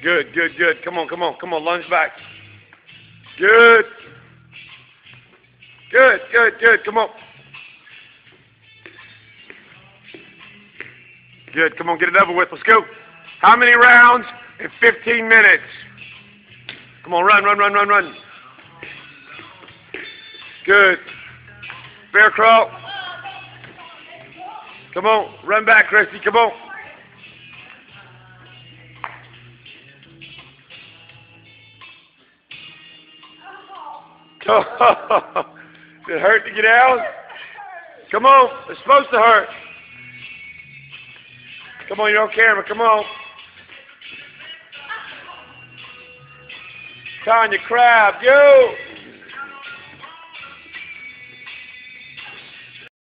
Good, good, good. Come on, come on, come on. Lunge back. Good. Good, good, good. Come on. Good. Come on, get it over with. Let's go. How many rounds in 15 minutes? Come on, run, run, run, run, run. Good. Bear crawl. Come on, run back, Christy. Come on. Did it hurt to get out? Come on, it's supposed to hurt. Come on, you're on camera. Come on. Tanya Crab, yo.